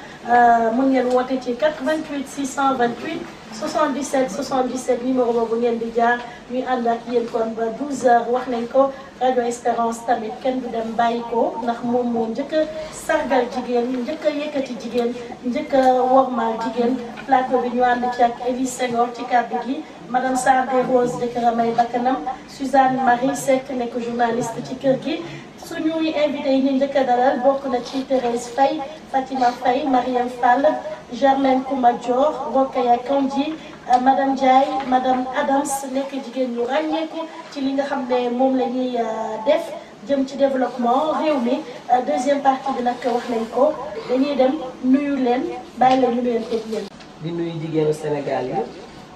mën ngeen woote ci 88 628 77 77 numéro boobu ngeen di jaar ñuy ànd ak yéen kon ba 12h wax nañ ko Radio Espérance tamit kenn du dem bàyyi ko ndax moom moo njëkk a sargal jigéen njëkk a yëkkati jigéen njëkk a wormaal jigéen plateau bi ñu ànd ci ak Élise Senghor ci kàddu gi madame Sardé Rose jëkkëram ay bakkanam Suzanne Marie Seck nekk journaliste ci kër gi suñuy invité yi ñu njëkk a dalal bokk na ci Thérèse Faye Fatima Faye Mariam Fall Germaine Kouma Dior Rokaya Kandji madame Ndiaye madame Adams nekk jigéen ñu ràññeeku ci li nga xam ne moom la ñuy def jëm ci développement réew mi deuxième partie bi nag wax nañ ko dañuy dem nuyu leen bàyyi la ñu leen teg yéen. di nuyu jigéenu Sénégal yi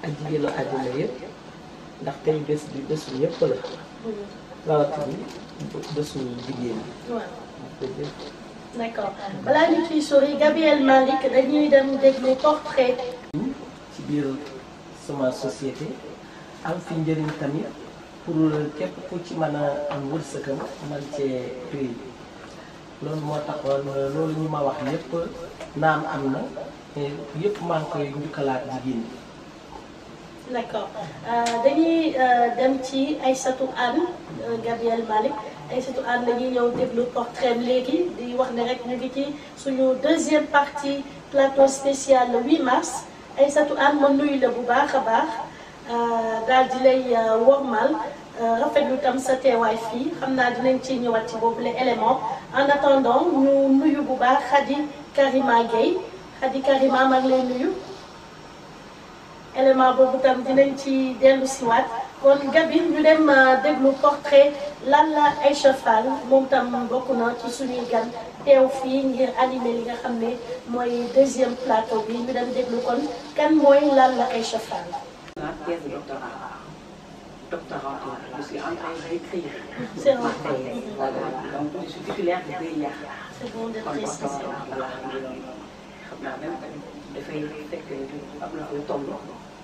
ak jigéenu àddina yëpp ndax tey bés bi bésu ñëpp la rawatina bésu jigéen ñi. waaw d'accord balaa ñu ciy sori Gabriel Malick dañuy dem déglu portrait. ci biir sama société am fi njëriñ tamit pour képp ku ci mën a am wërsëgam man cee tuy loolu moo taxoon loolu ñu ma wax lépp naam am na yëpp maa ngi koy njukkalaat jigéen ñi. d'accord dañuy dem ci Aïssatou Anne Gabriel Malick Aïssatou Anne la ñuy ñëw déglu portrait léegi di wax ne rek ñu ngi ci suñu deuxième partie plateau spécial le 8 mars Aïssatou Anne ma nuyu la bu baax a baax daal di lay wormal rafetlu tam sa teewaay fii xam naa dinañ ci ñëwaat ci boobu les éléments en attendant ñu nuyu bu baax Khady Karima Gueye Khady Karima maa ngi lay nuyu élément boobu tam dinañ ci dellu siwaat kon Gabi ñu dem déglu portrait Lalla Aïcha Fall moom tam bokk na ci suñuy gan teew fii ngir animé li nga xam ne mooy deuxième plateau bi ñu dem déglu kon kan mooy Lalla Aïcha Fall. thèse de doctorat je suis en train d'écrire. C'est vrai. Voilà, donc je suis titulaire de DEA. C'est bon de préciser. Voilà, xam naa même tamit dafay fekk am na koy toll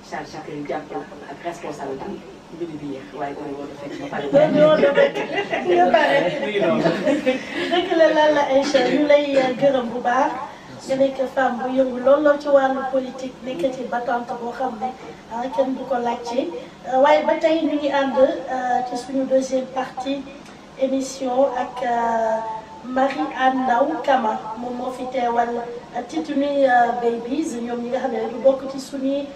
charge que ñu jàpp ak responsabilité mbir bi yéex waaye dama war a fekk ba pare. dëgg la Lalla Aïcha ñu lay gërëm bu baax nga nekk femme bu yëngu looloo ci wàllu politique nekk ci battante boo xam ne kenn du ko laajte waaye ba tey ñu ngi ànd ci suñu deuxième partie émission ak Marie-Anne Ndaw Kama moom moo fi teewal Tituni Babies ñoom ñi nga xam ne du bokk ci suñuy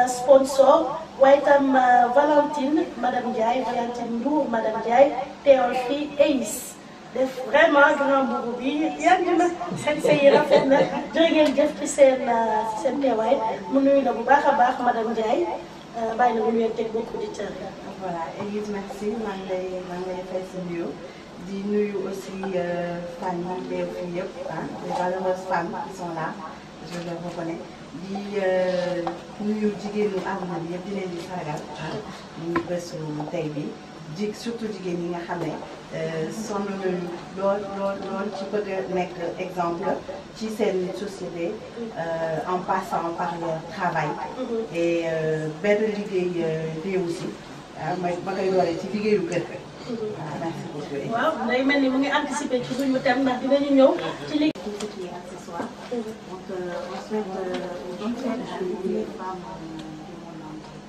sponsor waaye tam Valentine madame Ndiaye Valentine Ndour madame Ndiaye teewal fii ACE def vraiment grand boubou bi yàgg na seen yi rafet na jërë ngeen jëf ci seen teewaay mu nuyu la bu baax a baax madame Ndiaye bàyyi la bu nuyu teg bokk auditeurs yi. voilà Élise merci maa ngi lay fay sa nuyu di nuyu aussi femmes yi teew fii yëpp les valeureuses femmes qui sont là je les reconnais di nuyu jigéenu àdduna bi yëpp di leen di sargal ñu bésu tey bi surtout jigéen ñi nga xam ne sonn nañu lool ci bëgg a nekk exemple ci seen société en passant par leur travail et benn liggéey réew si ma koy dooree ci liggéeyu kër merci beaucoup. waaw day mel ni mu ngi anticiper ci suñu thème ndax dinañu ñëw ci liggéey. tout ce qui est accessoire. Donc on souhaite une bonne fête à toutes les femmes du monde entier.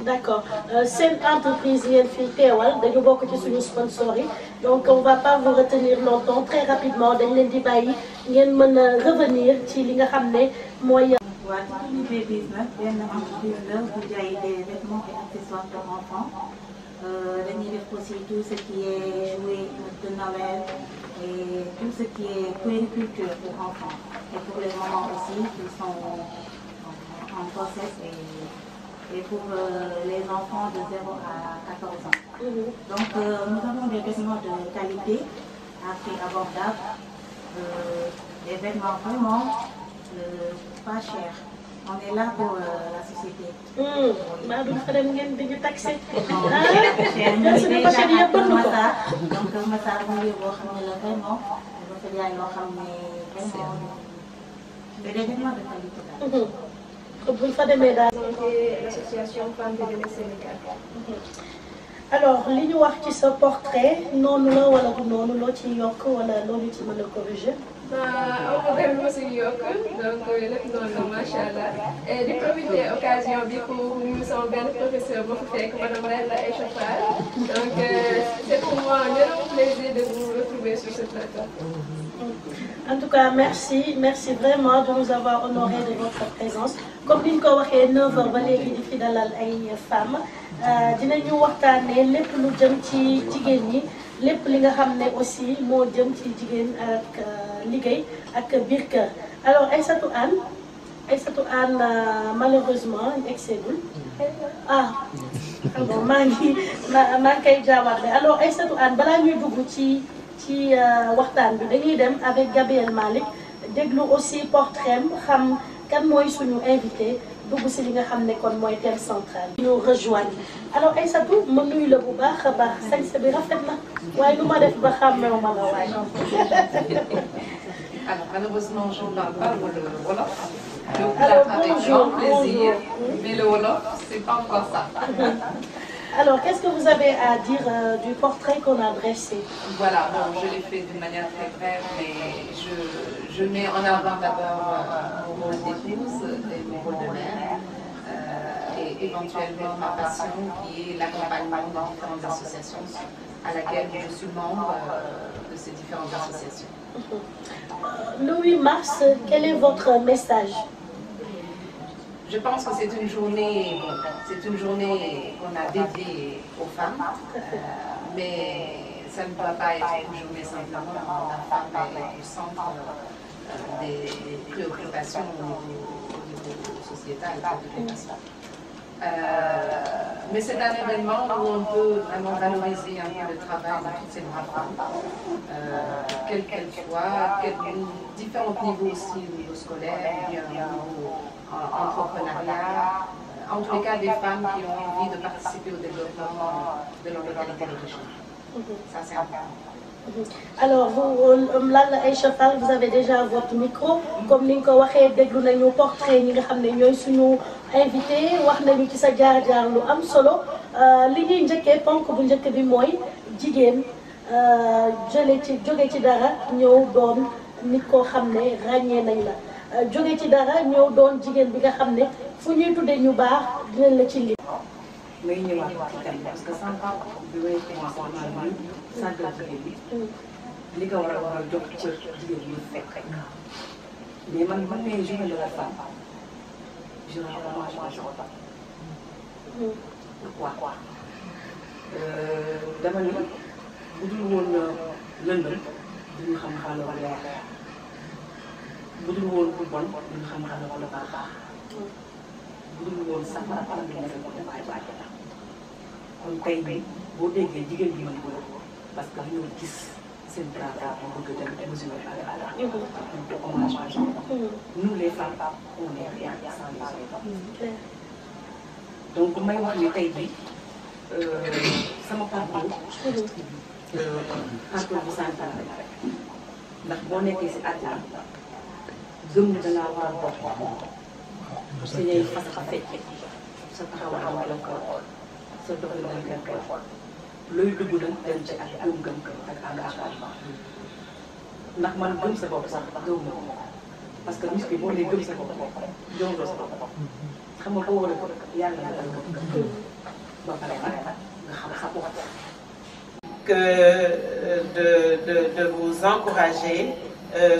D'accord seen entreprise yéen fii teewal dañu bokk ci suñu sponsor yi donc on va pas vous retenir longtemps très rapidement dañ leen di bàyyi ngeen mën a revenir ci li nga xam ne mooy. waaw ci suñu Babies nag benn entreprise la bu jaay des vêtements et accessoires pour enfants dañuy def aussi tout ce qui est jouets de Noël et tout ce qui est puériculture pour enfants et pour les mamans aussi qui sont en grossesse et pour les enfants de 0 à 14 ans. Donc nous avons des vêtements de qualité à prix abordable, des vêtements vraiment pas chers. On est là pour la société. maa duñ fa dem ngeen di ñu taxé. suñu pochette yëpp bëgg ko. donc Massar mu ngi boo xam ne la vraiment dafa jaay loo xam ne vraiment des vêtements de qualité daal. buñ fa demee daal. l'association Femmes de Demain Sénégal. alors li ñu wax ci sa portrait noonu la wala du noonu loo ci yokk wala loolu ci mën a corriger. on va ma si yokk donc lépp noonu la macha allah et di profiter occasion bi pour nuyu sama benn professeur boo fa fekk madame Rella Aïcha Fall donc c'est pour moi un énorme plaisir de vous retrouver sur ce plateau. En tout cas merci vraiment de nous avoir honoré de votre présence comme ni ñu ko waxee 9h ba léegi di fi dalal ay femmes dinañu waxtaanee lépp lu jëm ci jigéen ñi lépp li nga xam ne aussi moo jëm ci jigéen ak liggéey ak biir kër alors Aïssatou Anne malheureusement egseegul bon maa ngi koy jaawaat alors Aïssatou Anne balaa ñuy dugg ci waxtaan bi dañuy dem avec Gabriel Malick déglu aussi portrait xam kan mooy suñu invité dugg si li nga xam ne kon mooy thème central. ñu rejoindre alors Aïssatou ma nuyu la bu baax a baax sañse bi rafet na waaye lu ma def ba xàmmeewu ma la waaye. Alors malheureusement je ne parle pas le wolof. Je vous l'attends avec grand plaisir, mais le wolof c'est pas encore ça. Alors, qu'est-ce que vous avez à dire du portrait qu'on a dressé? Voilà, bon, je l'ai fait d'une manière très brève, mais je mets en avant d'abord mon rôle d'épouse et mon rôle de mère, et éventuellement ma passion qui est l'accompagnement dans différentes associations à laquelle je suis membre de ces différentes associations. Le 8 mars, quel est votre message? Je pense que c'est une journée qu'on a dédiée aux femmes, mais ça ne doit pas être une journée simplement où la femme est au centre des préoccupations au niveau sociétal. Mais c'est un événement où on peut vraiment valoriser un peu le travail de toutes ces braves femmes, quelles qu'elles soient, différents niveaux aussi, au niveau scolaire, au niveau entrepreneuriat, en tous les cas des femmes qui ont envie de participer au développement de leur localité d'origine. Ça c'est important. Alors vous Lalla Aïcha Fall, vous avez déjà votre micro comme ni nga ko waxee déglu nañu portrait ñi nga xam ne ñooy suñu invité wax nañu ci sa jaar-jaar lu am solo li ñuy njëkkee ponk bu njëkk bi mooy jigéen jóge ci dara ñëw doon nit koo xam ne ràññee nañ la jóge ci dara ñëw doon jigéen bi nga xam ne fu ñuy tuddee ñu baax dinañ la ci lii. may ñëwaat ci thème parce que sànq bi may commencé maa ngi sargal jigéen bi li nga war a jox cër jigéen ñi fekk mais man may journée de la femme je rends hommage à ma femme. Pourquoi dama ni bu dul woon lëndëm duñu xam xaaral wala leer bu dul woon bu bon duñu xam xaaral wala baax bu dul woon safara fan la ñu ko def ay kon tey bi boo déggee jigéen bi mën ko parce que dañoo gis seen travail bu bëgg tamit mesurer à la donc hommage à nous les femmes on est rien sans les hommes donc may wax ni tey bi sama parcours parcours bu santal ndax boo nekkee si àddina gëm da ngaa war a bokk si ñuy fas a fecce sa taxawaay wala ko sa doxalin dañ koy xool looy dugg nag dem ci ak gëm-gëm ak engagement ndax man gëm sa bopp sax gëm na ko parce que nit ki boo nee gëm sa bopp gëmuloo sa bopp xam nga boo war a yàlla na dal gëm ba pare nag nga xam sa bopp. Que de vous encourager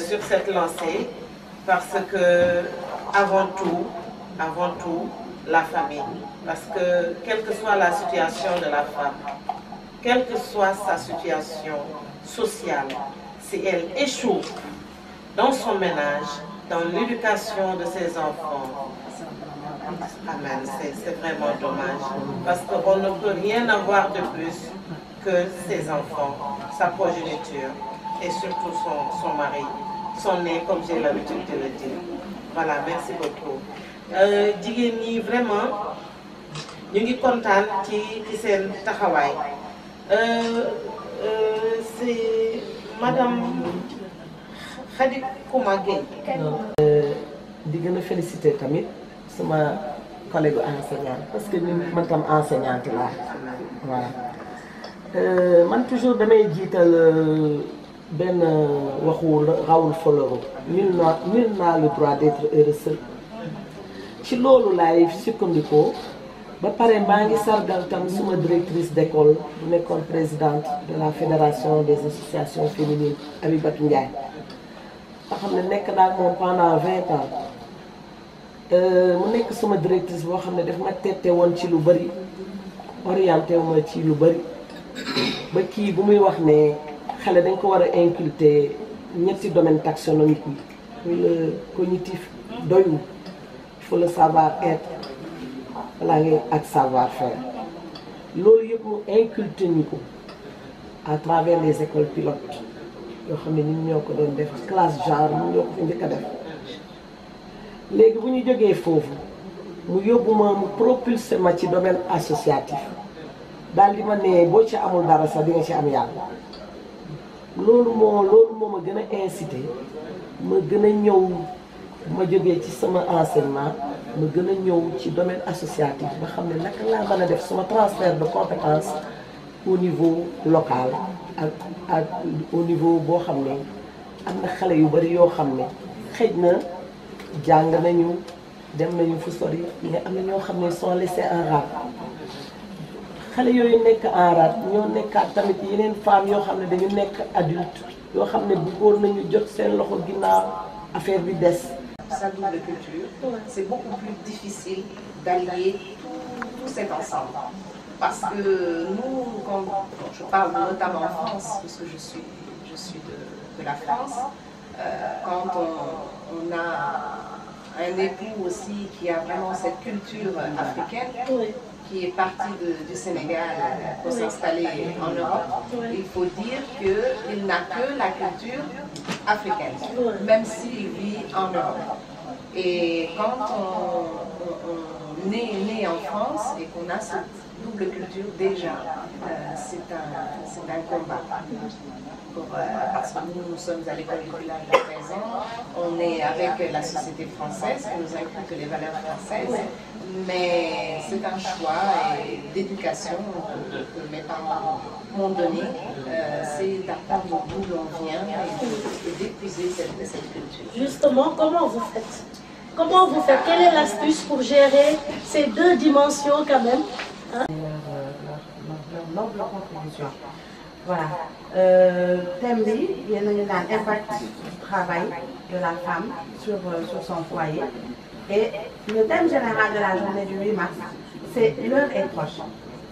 sur cette lancée parce que avant tout la famille, parce que quelle que soit la situation de la femme, quelle que soit sa situation sociale, si elle échoue dans son ménage, dans l'éducation de ses enfants, amen, c'est vraiment dommage, parce qu'on ne peut rien avoir de plus que ses enfants, sa progéniture et surtout son mari, son nez, comme j'ai l'habitude de le dire. Voilà, merci beaucoup. Jigéen ñi vraiment ñu ngi kontaan ci seen taxawaay. C'est madame Khady Kouma Gueye. di gën a féliciter tamit sama collègue enseignante parce que man tam enseignante laa voilà. Man toujours damay jiital benn waxu Raoul Foloro nul n'a le droit d'être heureux seul ci loolu laay sukkandikoo ba pare maa ngi sargal tam suma directrice d'école bu nekkoon présidente de la fédération des associations féminines Abibatou Ndiaye nga xam ne nekk naa moom pendant 20 ans mu nekk suma directrice boo xam ne daf ma tette woon ci lu bëri orienté wu ma ci lu bëri ba kii bu muy wax ne xale dañ ko war a inculter ñetti domaine taxonomique yi muy le cognitif doyul il faut le savoir-être balaa ngay ak savoir-faire loolu yëpp mu inculter ñu ko à travers les écoles pilotes yoo xam ne ñun ñoo ko doon def classe genre ñun ñoo ko fi njëkk a def léegi bu ñu jógee foofu mu yóbbu ma mu propulsé ma ci domaine associatif daal di ma ne boo ci amul dara sax di nga ci am yàlla loolu moo ma gën a incité ma gën a ñëw ma jógee ci sama enseignement ma gën a ñëw ci domaine associatif ba xam ne naka laa mën a def sama transfert de compétence au niveau local ak au niveau boo xam ne am na xale yu bari yoo xam ne xëj na jàng nañu dem nañu fu sori mais am na ñoo xam ne sont laissés en rade xale yooyu nekk en rade ñoo nekkaat tamit yeneen femmes yoo xam ne dañu nekk adulte yoo xam ne bëggoon nañu jot seen loxo ginnaaw affaire bi des. Sa double culture, c'est beaucoup plus difficile d'allier tout cet ensemble. Parce que nous, quand je parle notamment en France, parce que je suis de la France, quand on a un époux aussi qui a vraiment cette culture africaine, qui est parti du Sénégal pour s'installer en Europe, il faut dire qu'il n'a que la culture africaine, même s'il vit en Europe. Et quand on est né en France et qu'on a cette double culture, déjà, c'est un combat. Parce que nous sommes à l'école du village à 13 ans, on est avec la société française qui nous inculque les valeurs françaises, mais c'est un choix d'éducation que mes parents m'ont donné, c'est d'apprendre d'où l'on vient et d'épouser cette culture. Justement, comment vous faites? Comment vous faites? Quelle est l'astuce pour gérer ces deux dimensions quand même? Leur contribution. Voilà. Thème bi yéen a ngi naan impact du travail de la femme sur son foyer. Et le thème général de la journée du 8 mars, c'est l'heure est proche.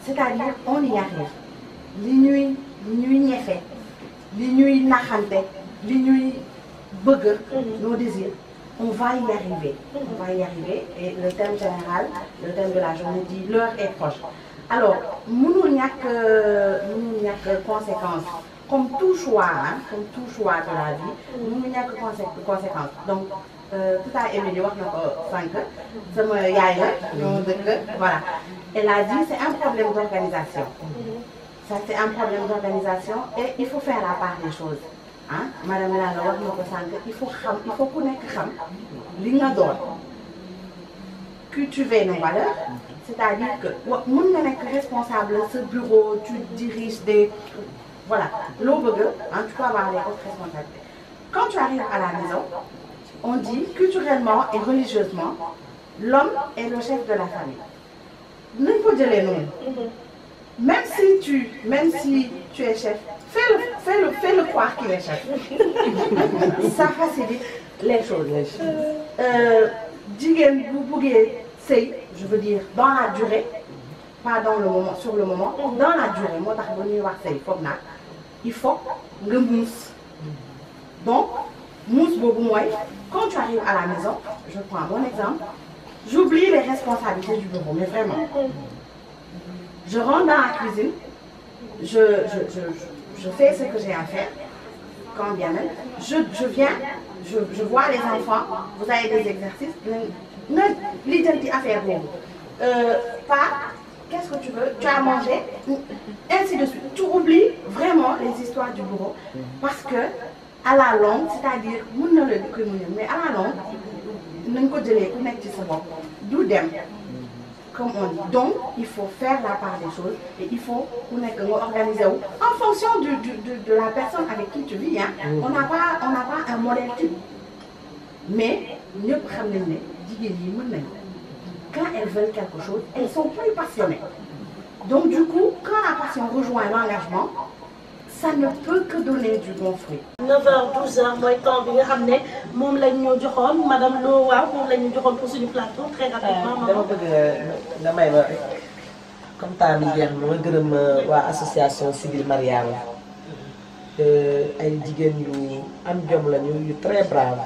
C'est-à-dire on y arrive. Li ñuy ñefe, li ñuy naxante, li ñuy bëgg, nos désirs, on va y arriver. On va y arriver. Et le thème général, le thème de la journée dit l'heure est proche. Alors, mënul ñàkk conséquence. Comme tout choix de la vie, mënul ñàkk conséquence. Donc, tout à Émilie wax na ko sànq sama yaay la ñoo dëkk voilà elle a dit c'est un problème d'organisation. Ça c'est un problème d'organisation et il faut faire la part des choses ah madame la wax na ko sànq il faut ku nekk xam li nga doon cultiver nos valeurs c'est-à-dire que mën nga nekk responsable ce bureau tu diriges des voilà loo bëgg ah tu peux avoir les autres responsabilités. Quand tu arrives à la maison on dit culturellement et religieusement l'homme est le chef de la famille nañ ko jëlee noonu. Même si tu es chef, fais-le croire qu'il est chef. Ça facilite les choses. Jigéen bu bëggee sëy, je veux dire dans la durée, pas dans le moment, sur le moment, dans la durée. Moo tax ba ñuy wax sëy foog naa il faut nga muus. Donc muus boobu mooy quand tu arrives à la maison, je prends mon exemple, j'oublie les responsabilités du bureau, mais vraiment. Je rentre dans la cuisine, je fais ce que j'ai à faire, quand bien même. Je viens, je vois les enfants, vous avez des exercices, l'identité à faire bon. Pas, qu'est-ce que tu veux, tu as mangé, ainsi de suite. Tu oublies vraiment les histoires du bureau, parce que à la longue, c'est-à-dire, mais à la longue, nous ne d'où dem. Comme on dit. Donc, il faut faire la part des choses et il faut organiser en fonction de la personne avec qui tu vis. Hein. On n'a pas un modèle type. Mais, quand elles veulent quelque chose, elles sont plus passionnées. Donc, du coup, quand la passion rejoint l'engagement, ça ne peut que donner du bon fruit. 9h-12h mooy temps bi nga xam ne moom lañ ñu joxoon madame Lo waaw moom lañ ñu joxoon pour suñu plateau très rapidement. dama bëgg nga may ma comme temps bi jeex na ma gërëm waa association civile Mariama ay jigéen yu am jom lañu yu très brave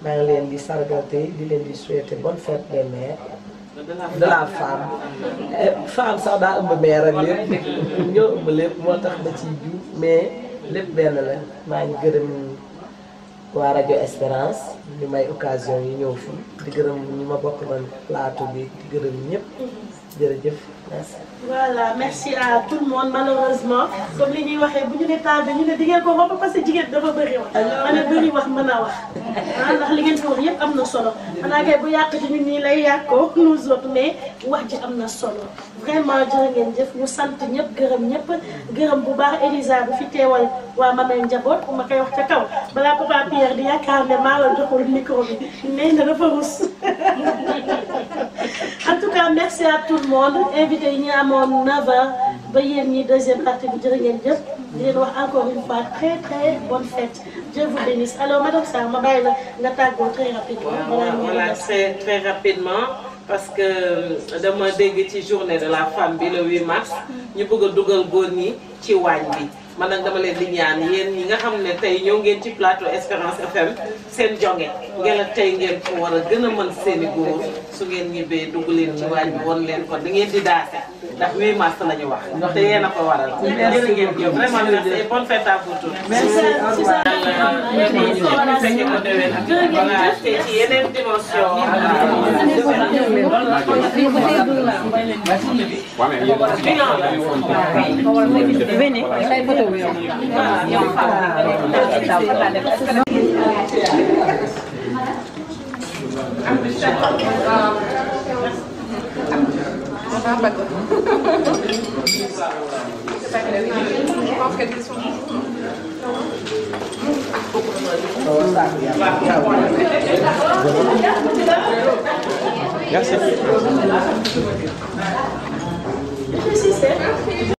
maa ngi leen di sargate di leen di souhaiter bonne fête des mères. De la femme femme sax daa ëmb mère ak lépp ñoo ëmb lépp moo tax ba ciy ju mais lépp benn la maa ngi gërëm waa rajo Espérance ñu may occasion yi ñëw fii di gërëm ñu ma bokk man plateau bi di gërëm ñëpp jërëjëf merci. Voilà, merci à tout le monde. Malheureusement, comme li ñuy waxee bu ñu ne taal bi ñu ne di ngeen ko wax parce que jigéen dafa bëri wax. ma ne bëri wax mën a wax. Ndax li ngeen fi wax yëpp am na solo. xanaa kay bu yàq ci ñun ñii lay yàqoo nous autres mais wax ji am na solo. Vraiment jërë ngeen jëf ñu sant ñëpp gërëm ñëpp gërëm bu baax Elisa bu fi teewal waa Mamel Njaboot ma koy wax ca kaw balaa Papa Pierre di yaakaar ne maa la joxul micro bi nee na dafa rus. En tout cas, merci à tout le monde. Invité yi ñu amoon 9h ba yéen ñi deuxième partie bi jërë ngeen jëf di leen wax encore une fois très bonne fête. Dieu vous bénisse. Alors madame Sarr ma bàyyi la nga tàggoo très rapidement. Voilà très rapidement parce que dama dégg ci journée de la femme bi le 8 mars ñu bëgg a dugal góor ñi ci waañ bi. man nag dama leen di ñaan yéen ñi nga xam ne tey ñoo ngeen ci plateau Espérance FM seen jonge ngeen tey ngeen ko war a gën a mën seeni góor su ngeen ñibbee dugg leen ci waañ bi won leen ko da ngeen di daase ndax 8 mars la ñu wax te yéen a ko waral. jërë ngeen jëf vraiment merci bonne fête à vous tous. merci fekke ko déwén voilà te ci yeneen dimension. Merci.